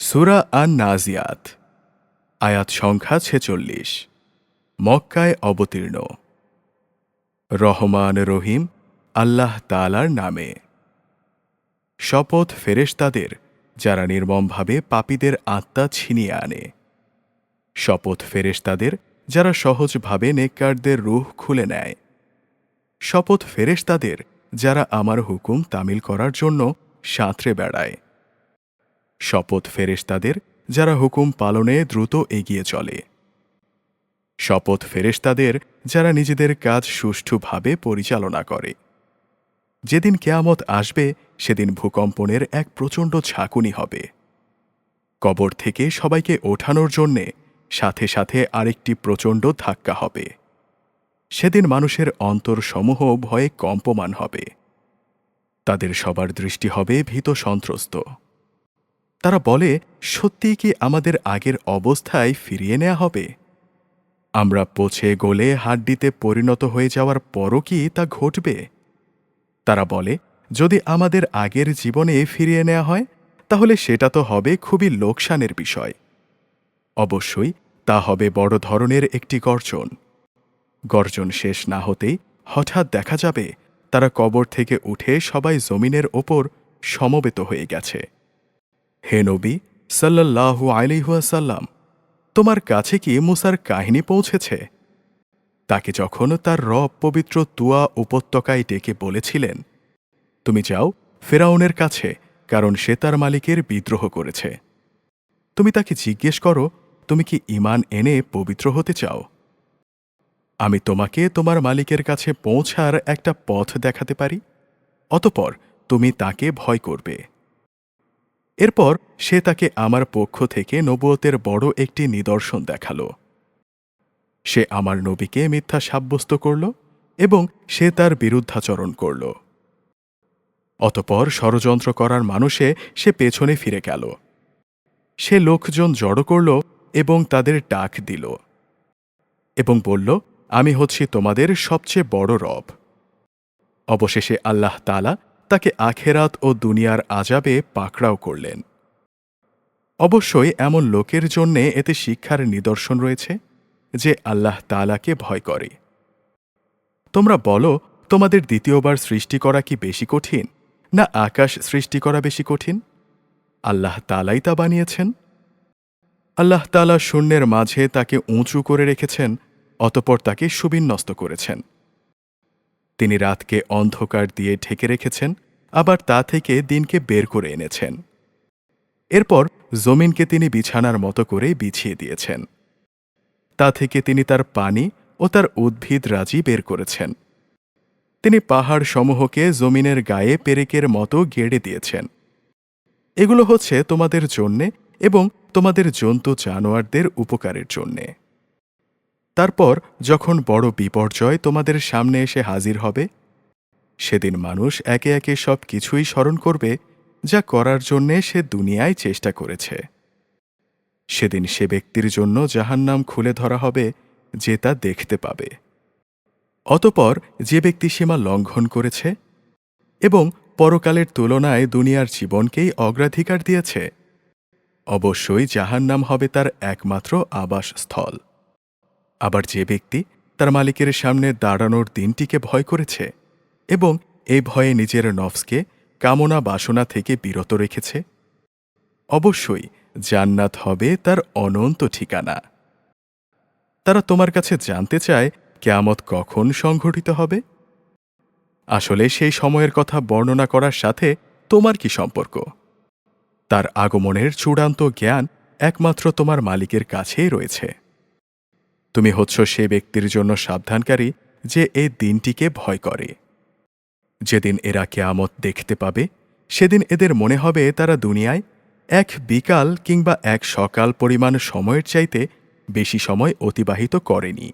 সূরা আন-নাজিয়াত আয়াত সংখ্যা ৪৬ মক্কায় অবতীর্ণ। রহমান রহিম আল্লাহ তাআলার নামে। শপথ ফেরেশতাদের যারা নির্মমভাবে পাপীদের আত্মা ছিনিয়ে আনে। শপথ ফেরেশতাদের যারা সহজভাবে নেককারদের রূহ খুলে নেয়। শপথ ফেরেশতাদের যারা আমার হুকুম তামিল করার জন্য সাঁতরে বেড়ায়। শপথ ফেরেশতাদের যারা হুকুম পালনে দ্রুত এগিয়ে চলে। শপথ ফেরেশতাদের যারা নিজেদের কাজ সুষ্ঠুভাবে পরিচালনা করে। যেদিন কিয়ামত আসবে সেদিন ভূকম্পনের এক প্রচণ্ড ঝাঁকুনি হবে। কবর থেকে সবাইকে ওঠানোর জন্যে সাথে সাথে আরেকটি প্রচণ্ড ধাক্কা হবে। সেদিন মানুষের অন্তরসমূহ ভয়ে কম্পমান হবে। তাদের সবার দৃষ্টি হবে ভীত সন্ত্রস্ত। তারা বলে, সত্যিই কি আমাদের আগের অবস্থায় ফিরিয়ে নেওয়া হবে? আমরা পচে গলে হাড্ডিতে পরিণত হয়ে যাওয়ার পরও কি তা ঘটবে? তারা বলে, যদি আমাদের আগের জীবনে ফিরিয়ে নেওয়া হয় তাহলে সেটা তো হবে খুবই লোকসানের বিষয়। অবশ্যই তা হবে বড় ধরনের একটি গর্জন। গর্জন শেষ না হতেই হঠাৎ দেখা যাবে তারা কবর থেকে উঠে সবাই জমিনের ওপর সমবেত হয়ে গেছে। হে নবী সাল্লাল্লাহু আলাইহি ওয়াসাল্লাম, তোমার কাছে কি মুসার কাহিনী পৌঁছেছে? তাকে যখন তার রব পবিত্র তুয়া উপত্যকায় ডেকে বলেছিলেন, তুমি যাও ফেরাউনের কাছে, কারণ সে তার মালিকের বিদ্রোহ করেছে। তুমি তাকে জিজ্ঞেস করো, তুমি কি ঈমান এনে পবিত্র হতে চাও? আমি তোমাকে তোমার মালিকের কাছে পৌঁছার একটা পথ দেখাতে পারি, অতঃপর তুমি তাকে ভয় করবে। এরপর সে তাকে আমার পক্ষ থেকে নবুয়তের বড় একটি নিদর্শন দেখালো। সে আমার নবীকে মিথ্যা সাব্যস্ত করল এবং সে তার বিরুদ্ধাচরণ করল। অতঃপর ষড়যন্ত্র করার মানুষে সে পেছনে ফিরে গেল। সে লোকজন জড়ো করল এবং তাদের ডাক দিল এবং বলল, আমি হচ্ছি তোমাদের সবচেয়ে বড় রব। অবশেষে আল্লাহ তাআলা তাকে আখেরাত ও দুনিয়ার আযাবে পাকড়াও করলেন। অবশ্যই এমন লোকের জন্যে এতে শিক্ষার নিদর্শন রয়েছে যে আল্লাহ তাআলাকে ভয় করে। তোমরা বলো, তোমাদের দ্বিতীয়বার সৃষ্টি করা কি বেশি কঠিন, না আকাশ সৃষ্টি করা বেশি কঠিন? আল্লাহ তাআলাই তা বানিয়েছেন। আল্লাহ তাআলা শূন্যের মাঝে তাকে উঁচু করে রেখেছেন, অতঃপর তাকে সুবিন্যস্ত করেছেন। তিনি রাতকে অন্ধকার দিয়ে ঢেকে রেখেছেন, আবার তা থেকে দিনকে বের করে এনেছেন। এরপর জমিনকে তিনি বিছানার মতো করে বিছিয়ে দিয়েছেন। তা থেকে তিনি তার পানি ও তার উদ্ভিদ রাজি বের করেছেন। তিনি পাহাড় সমূহকে জমিনের গায়ে পেরেকের মতো গেড়ে দিয়েছেন। এগুলো হচ্ছে তোমাদের জন্যে এবং তোমাদের জন্তু জানোয়ারদের উপকারের জন্যে। তারপর যখন বড় বিপর্যয় তোমাদের সামনে এসে হাজির হবে, সেদিন মানুষ একে একে সব কিছুই স্মরণ করবে যা করার জন্যে সে দুনিয়ায় চেষ্টা করেছে। সেদিন সে ব্যক্তির জন্য জাহান্নাম খুলে ধরা হবে যে তা দেখতে পাবে। অতঃপর যে ব্যক্তি সীমা লঙ্ঘন করেছে এবং পরকালের তুলনায় দুনিয়ার জীবনকেই অগ্রাধিকার দিয়েছে, অবশ্যই জাহান্নাম হবে তার একমাত্র আবাসস্থল। আবার যে ব্যক্তি তার মালিকের সামনে দাঁড়ানোর দিনটিকে ভয় করেছে এবং এই ভয়ে নিজের নফসকে কামনা বাসনা থেকে বিরত রেখেছে, অবশ্যই জান্নাত হবে তার অনন্ত ঠিকানা। তারা তোমার কাছে জানতে চায় কিয়ামত কখন সংঘটিত হবে। আসলে সেই সময়ের কথা বর্ণনা করার সাথে তোমার কি সম্পর্ক? তার আগমনের চূড়ান্ত জ্ঞান একমাত্র তোমার মালিকের কাছেই রয়েছে। তুমি হচ্ছ সে ব্যক্তির জন্য সাবধানকারী যে এই দিনটিকে ভয় করে। যেদিন এরা কিয়ামত দেখতে পাবে সেদিন এদের মনে হবে তারা দুনিয়ায় এক বিকাল কিংবা এক সকাল পরিমাণ সময়ের চাইতে বেশি সময় অতিবাহিত করেনি।